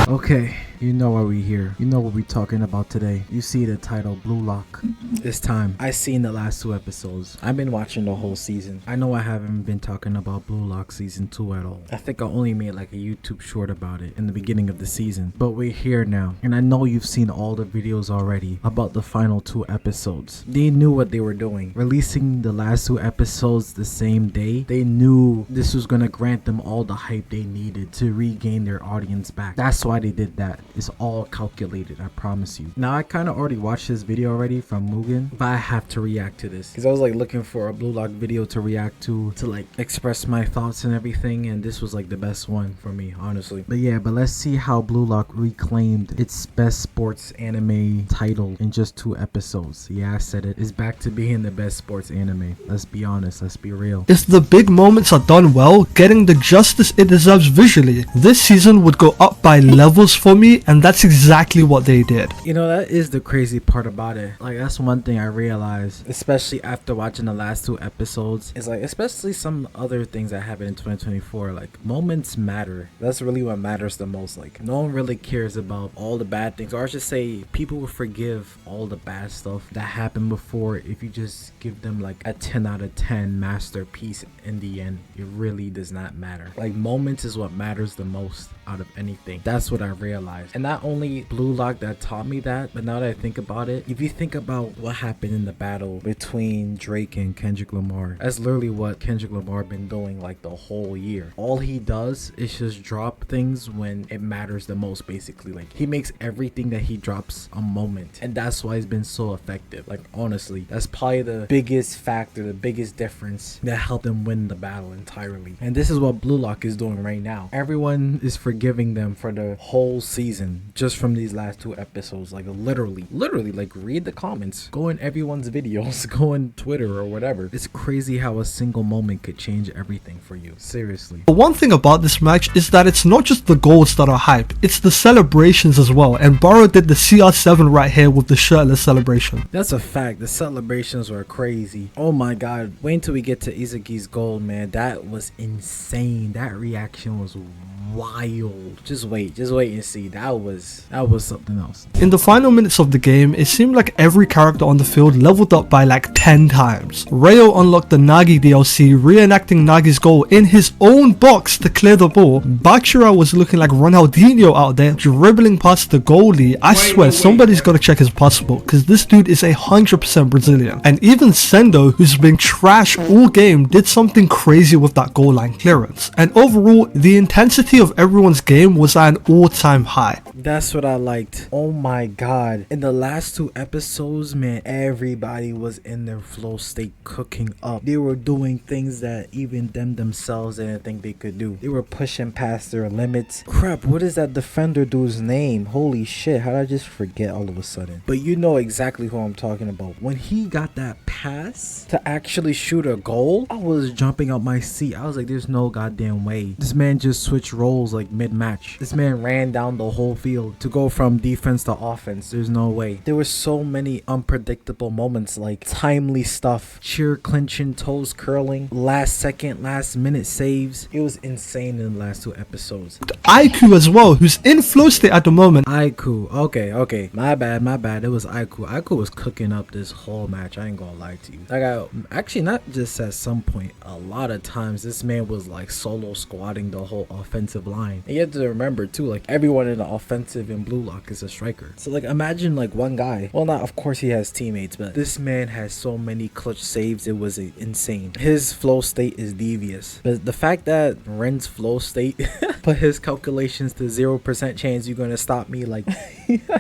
Okay, you know why we here. You know what we talking about today. You see the title, Blue Lock. It's time. I seen the last 2 episodes. I've been watching the whole season. I know I haven't been talking about Blue Lock season 2 at all. I think I only made like a YouTube short about it in the beginning of the season. But we're here now. And I know you've seen all the videos already about the final 2 episodes. They knew what they were doing. Releasing the last 2 episodes the same day. They knew this was gonna grant them all the hype they needed to regain their audience back. That's why they did that. It's all calculated, I promise you. Now I kind of already watched this video already from Mugen, but I have to react to this because I was like looking for a Blue Lock video to react to like express my thoughts and everything, and this was like the best one for me, honestly. But yeah, but let's see how Blue Lock reclaimed its best sports anime title in just 2 episodes. Yeah, I said it. It's back to being the best sports anime. Let's be honest, let's be real. If the big moments are done well, getting the justice it deserves visually, this season would go up by levels for me, and that's exactly what they did. You know, that is the crazy part about it. Like, that's one thing I realized, especially after watching the last 2 episodes, is like, especially some other things that happened in 2024, like, moments matter. That's really what matters the most. Like, no one really cares about all the bad things, or I should say, people will forgive all the bad stuff that happened before if you just give them like a 10 out of 10 masterpiece in the end. It really does not matter. Like, moments is what matters the most out of anything. That's what I realized. And not only Blue Lock that taught me that, but now that I think about it, if you think about what happened in the battle between Drake and Kendrick Lamar, that's literally what Kendrick Lamar been doing like the whole year. All he does is just drop things when it matters the most, basically. Like, he makes everything that he drops a moment, and that's why he's been so effective. Like, honestly, that's probably the biggest factor, the biggest difference that helped him win the battle entirely. And this is what Blue Lock is doing right now. Everyone is forgiving them for the whole season just from these last 2 episodes. Like, literally, like, read the comments, go in everyone's videos, go on Twitter or whatever. It's crazy how a single moment could change everything for you. Seriously. The one thing about this match is that it's not just the goals that are hype, it's the celebrations as well, and Baro did the CR7 right here with the shirtless celebration. That's a fact. The celebrations were crazy. Oh my god, wait until we get to Izuki's goal, man. That was insane. That reaction was wild. Just wait and see. That was something else. In the final minutes of the game, it seemed like every character on the field leveled up by like 10 times. Rayo unlocked the Nagi DLC, reenacting Nagi's goal in his own box to clear the ball. Bachira was looking like Ronaldinho out there, dribbling past the goalie. I swear, somebody's gotta check his passport, because this dude is 100% Brazilian. And even Sendo, who's been trash all game, did something crazy with that goal line clearance. And overall, the intensity of everyone's game was at an all-time high. That's what I liked. Oh my god. In the last 2 episodes, man, everybody was in their flow state, cooking up. They were doing things that even them themselves didn't think they could do. They were pushing past their limits. Crap, what is that defender dude's name? Holy shit, how did I just forget all of a sudden? But you know exactly who I'm talking about. When he got that pass to actually shoot a goal, I was jumping out my seat. I was like, there's no goddamn way. This man just switched roles like mid-match. This man ran down the whole field to go from defense to offense. There's no way. There were so many unpredictable moments, like timely stuff, cheer clinching, toes curling, last second, last minute saves. It was insane in the last 2 episodes. Aiku as well, who's in flow state at the moment. Aiku, okay, my bad. It was Aiku was cooking up this whole match. I ain't gonna lie to you. Like, actually, not just at some point, a lot of times this man was like solo squatting the whole offensive line. And you have to remember too, like, everyone in the offensive in Blue Lock is a striker. So like, imagine like one guy, well, not, of course he has teammates, but this man has so many clutch saves. It was insane. His flow state is devious, but the fact that Ren's flow state put his calculations to 0% chance you're gonna stop me, like,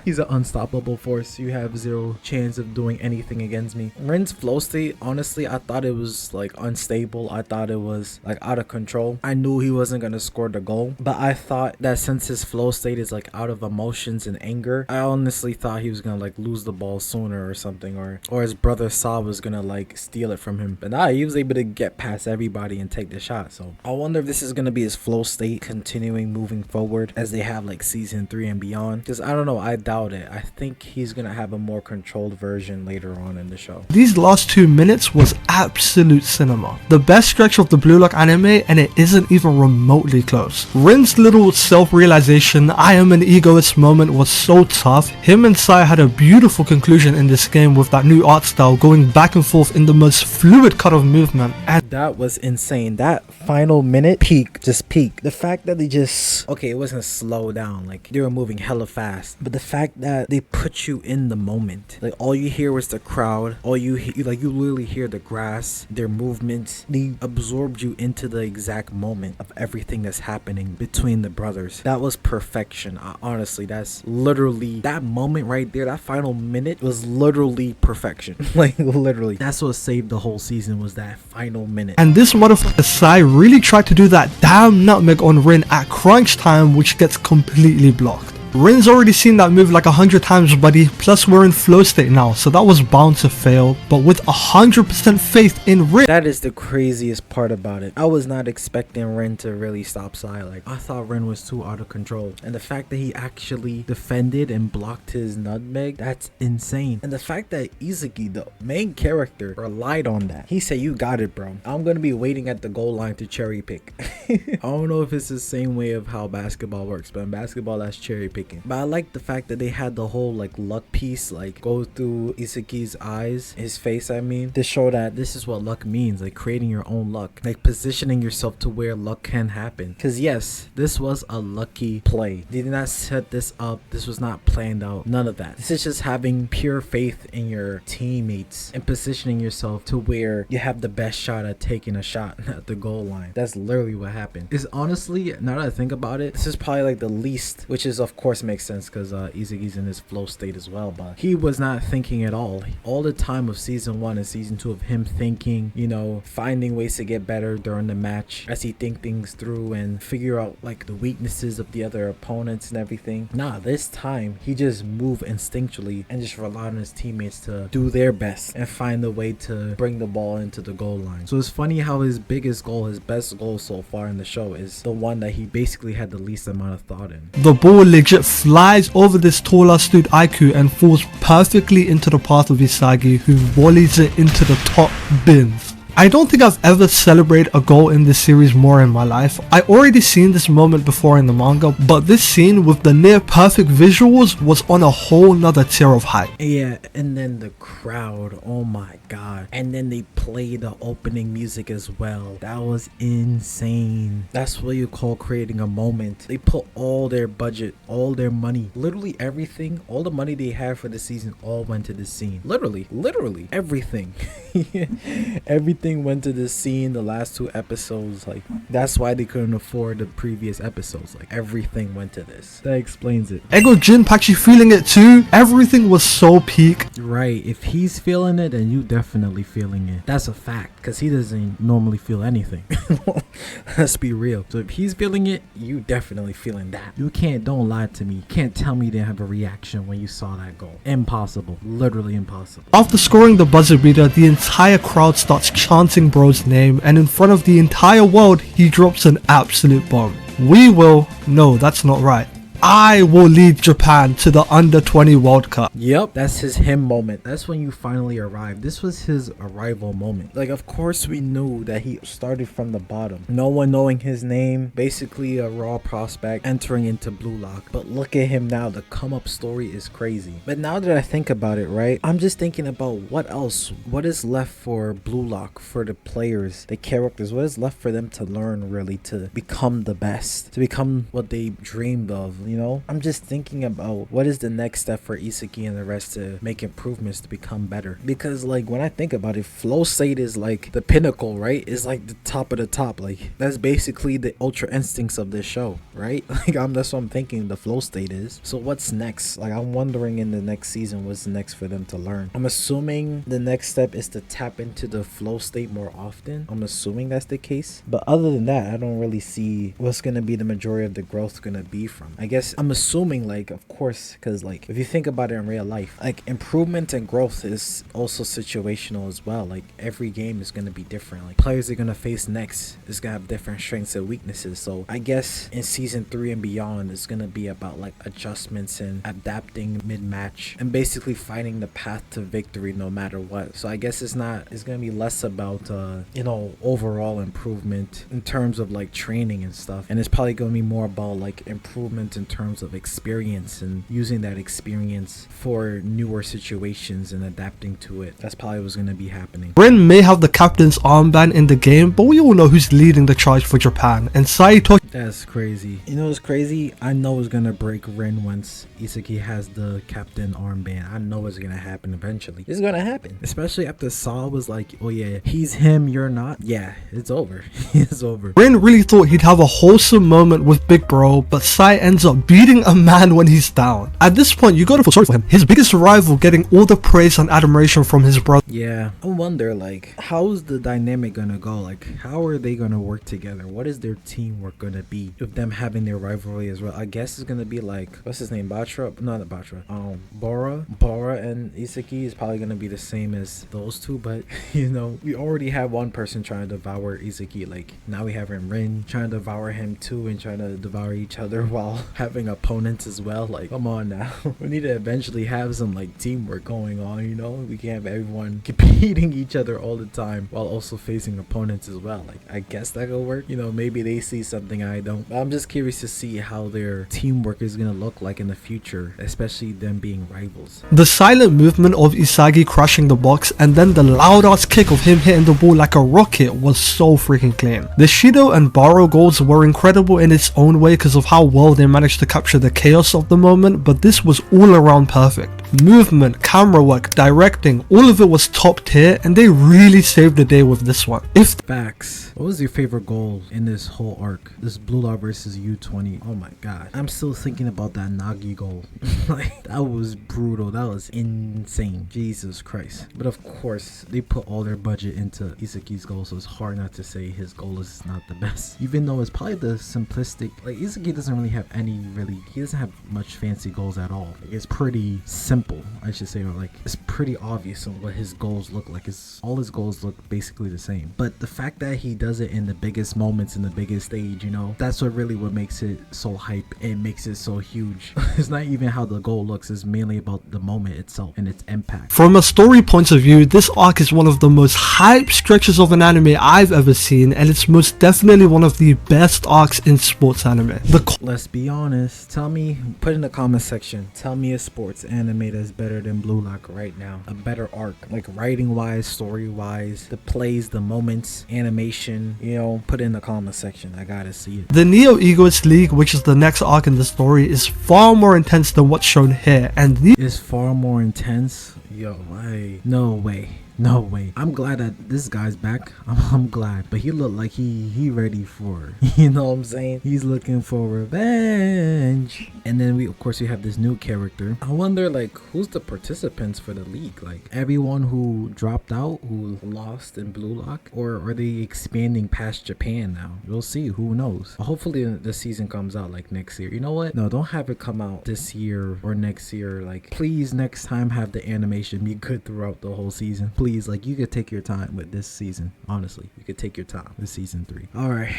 he's an unstoppable force. You have 0 chance of doing anything against me. Ren's flow state, honestly, I thought it was like unstable. I thought it was like out of control. I knew he wasn't gonna score the goal, but I thought that since his flow state is like out of emotions and anger, I honestly thought he was gonna like lose the ball sooner or something, or his brother Saw was gonna like steal it from him. But nah, he was able to get past everybody and take the shot. So I wonder if this is gonna be his flow state continuing moving forward as they have like season 3 and beyond, because I don't know, No, I doubt it. I think he's gonna have a more controlled version later on in the show. These last 2 minutes was absolute cinema. The best stretch of the Blue Lock anime, and it isn't even remotely close. Rin's little self-realization, I am an egoist moment was so tough. Him and Sai had a beautiful conclusion in this game with that new art style going back and forth in the most fluid cut of movement, and that was insane. That final minute peak, just peak. The fact that they just, okay, it wasn't slow down, like they were moving hella fast, but the fact that they put you in the moment, like all you hear was the crowd, all you hear, like you literally hear the grass, their movements, they absorbed you into the exact moment of everything that's happening between the brothers. That was perfection. Honestly, that's literally, that moment right there, that final minute was literally perfection. Like literally, that's what saved the whole season, was that final minute. And this motherfucker Sai really tried to do that damn nutmeg on Rin at crunch time, which gets completely blocked. Rin's already seen that move like 100 times, buddy, plus we're in flow state now, so that was bound to fail, but with 100% faith in Rin. That is the craziest part about it. I was not expecting Rin to really stop Sai. Like, I thought Rin was too out of control, and the fact that he actually defended and blocked his nutmeg, that's insane. And the fact that Izuki, the main character, relied on that. He said, you got it, bro. I'm gonna be waiting at the goal line to cherry pick. I don't know if it's the same way of how basketball works, but in basketball, that's cherry picking. But I like the fact that they had the whole like luck piece like go through Izuki's eyes, his face, I mean, to show that this is what luck means, like creating your own luck, like positioning yourself to where luck can happen. Because yes, this was a lucky play. They did not set this up. This was not planned out. None of that. This is just having pure faith in your teammates and positioning yourself to where you have the best shot at taking a shot at the goal line. That's literally what happened. Is honestly, now that I think about it, this is probably like the least, which is of course makes sense because Izuki's in his flow state as well, but he was not thinking at all the time of season 1 and season 2 of him thinking, you know, finding ways to get better during the match as he think things through and figure out like the weaknesses of the other opponents and everything. Nah, this time he just moved instinctually and just relied on his teammates to do their best and find a way to bring the ball into the goal line. So it's funny how his biggest goal, his best goal so far in the show, is the one that he basically had the least amount of thought in. The ball legit flies over this tall ass dude Aiku and falls perfectly into the path of Isagi, who volleys it into the top bins. I don't think I've ever celebrated a goal in this series more in my life. I already seen this moment before in the manga, but this scene with the near perfect visuals was on a whole nother tier of hype. Yeah, and then the crowd, oh my god. And then they play the opening music as well. That was insane. That's what you call creating a moment. They put all their budget, all their money, literally everything, all the money they had for the season all went to this scene. Literally everything. Everything went to this scene. The last 2 episodes, like that's why they couldn't afford the previous episodes. Like everything went to this. That explains it. Ego Jinpachi feeling it too. Everything was so peak. Right, if he's feeling it, then you definitely feeling it. That's a fact, because he doesn't normally feel anything. Let's be real. So if he's feeling it, you definitely feeling that. You can't, don't lie to me. You can't tell me you didn't have a reaction when you saw that goal. Impossible. Literally impossible. After scoring the buzzer beater, the entire crowd starts chanting bro's name, and in front of the entire world, he drops an absolute bomb. We will, no, that's not right. I will lead Japan to the under 20 World Cup. Yep, that's him moment. That's when you finally arrived. This was his arrival moment. Like, of course we knew that he started from the bottom. No one knowing his name, basically a raw prospect entering into Blue Lock. But look at him now. The come up story is crazy. But now that I think about it, right, I'm just thinking about what else, what is left for Blue Lock, for the players, the characters, what is left for them to learn really to become the best, to become what they dreamed of. You know, I'm just thinking about what is the next step for Izuki and the rest to make improvements to become better. Because like when I think about it, flow state is like the pinnacle, right? It's like the top of the top. Like that's basically the ultra instincts of this show, right? Like that's what I'm thinking the flow state is. So what's next? Like I'm wondering in the next season what's next for them to learn. I'm assuming the next step is to tap into the flow state more often. I'm assuming that's the case. But other than that, I don't really see what's gonna be the majority of the growth gonna be from. I guess guess I'm assuming, like, of course, because like if you think about it in real life, like improvement and growth is also situational as well. Like every game is gonna be different. Like players are gonna face next is gonna have different strengths and weaknesses. So I guess in season 3 and beyond, it's gonna be about like adjustments and adapting mid-match and basically finding the path to victory no matter what. So I guess it's gonna be less about overall improvement in terms of like training and stuff, and it's probably gonna be more about like improvement in terms of experience and using that experience for newer situations and adapting to it. That's probably what's gonna be happening. Rin may have the captain's armband in the game, but we all know who's leading the charge for Japan, and Saito. That's crazy. You know what's crazy? I know it's gonna break Rin once Isagi has the captain armband. I know it's gonna happen eventually. It's gonna happen. Especially after Saw was like, oh yeah, he's him, you're not. Yeah, it's over. It's over. Rin really thought he'd have a wholesome moment with Big Bro, but Sai ends up beating a man when he's down. At this point, you gotta feel sorry for him. His biggest rival getting all the praise and admiration from his brother. Yeah, I wonder, like, how's the dynamic gonna go? Like, how are they gonna work together? What is their teamwork gonna be with them having their rivalry as well? I guess it's gonna be like, what's his name? Batra? No, not Batra. Bora and Isaki is probably gonna be the same as those two, but you know, we already have one person trying to devour Isaki. Like, now we have Rin trying to devour him too and trying to devour each other while having opponents as well. Like, come on now. We need to eventually have some like teamwork going on, you know? We can't have everyone competing each other all the time while also facing opponents as well. Like, I guess that could work. You know, maybe they see something I don't. But I'm just curious to see how their teamwork is gonna look like in the future, especially them being rivals. The silent movement of Isagi crushing the box and then the loud ass kick of him hitting the ball like a rocket was so freaking clean. The Shido and Baro goals were incredible in its own way because of how well they managed to capture the chaos of the moment, but this was all around perfect. Movement, camera work, directing, all of it was top tier, and they really saved the day with this one. Facts. What was your favorite goal in this whole arc? This Blue Lock versus U20. Oh my god. I'm still thinking about that Nagi goal. Like, that was brutal. That was insane. Jesus Christ. But of course, they put all their budget into Isaki's goal, so it's hard not to say his goal is not the best. Even though it's probably the simplistic, like, Isaki doesn't really have he doesn't have much fancy goals at all. Like, it's pretty simple, I should say, or like, it's pretty obvious on what his goals look like. All his goals look basically the same. But the fact that he does it in the biggest moments, in the biggest stage, you know, that's what makes it so hype and makes it so huge. It's not even how the goal looks, it's mainly about the moment itself and its impact. From a story point of view, this arc is one of the most hype stretches of an anime I've ever seen, and it's most definitely one of the best arcs in sports anime. Let's be honest. Tell me, put in the comment section, tell me a sports anime that's better than Blue Lock right now. A better arc, like writing wise, story wise, the plays, the moments, animation, you know, put it in the comment section. I gotta see it. The Neo Egoist League, which is the next arc in the story, is far more intense than what's shown here, and is far more intense. Yo, no way. No way. I'm glad that this guy's back. I'm glad. But he looked like he ready for it. You know what I'm saying? He's looking for revenge. And then we have this new character. I wonder, like, who's the participants for the league? Like, everyone who dropped out, who lost in Blue Lock? Or are they expanding past Japan now? We'll see. Who knows? Hopefully the season comes out like next year. You know what? No, don't have it come out this year or next year. Like, please next time have the animation be good throughout the whole season. Please. Like, you could take your time with this season. Honestly, you could take your time with season 3. All right,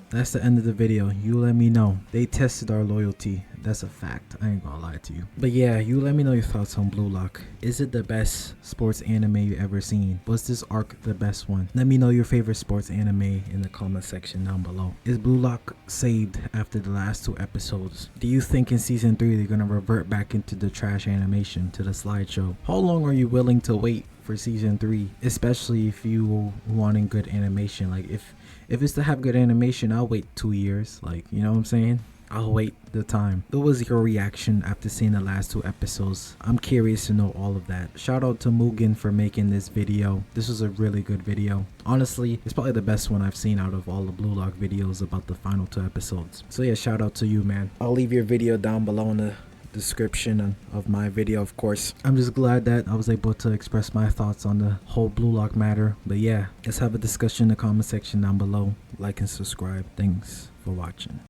that's the end of the video. You let me know. They tested our loyalty. That's a fact. I ain't gonna lie to you. But yeah, you let me know your thoughts on Blue Lock. Is it the best sports anime you ever seen? Was this arc the best one? Let me know your favorite sports anime in the comment section down below. Is Blue Lock saved after the last 2 episodes? Do you think in season 3 they're gonna revert back into the trash animation, to the slideshow? How long are you willing to wait for season 3, especially if you wanting good animation? Like, if it's to have good animation, I'll wait 2 years. Like, you know what I'm saying? I'll wait the time. What was your reaction after seeing the last 2 episodes? I'm curious to know all of that. Shout out to Mugen for making this video. This was a really good video. Honestly, it's probably the best one I've seen out of all the Blue Lock videos about the final 2 episodes. So yeah, shout out to you, man. I'll leave your video down below in the description of my video, of course. I'm just glad that I was able to express my thoughts on the whole Blue Lock matter. But yeah, let's have a discussion in the comment section down below. Like and subscribe. Thanks for watching.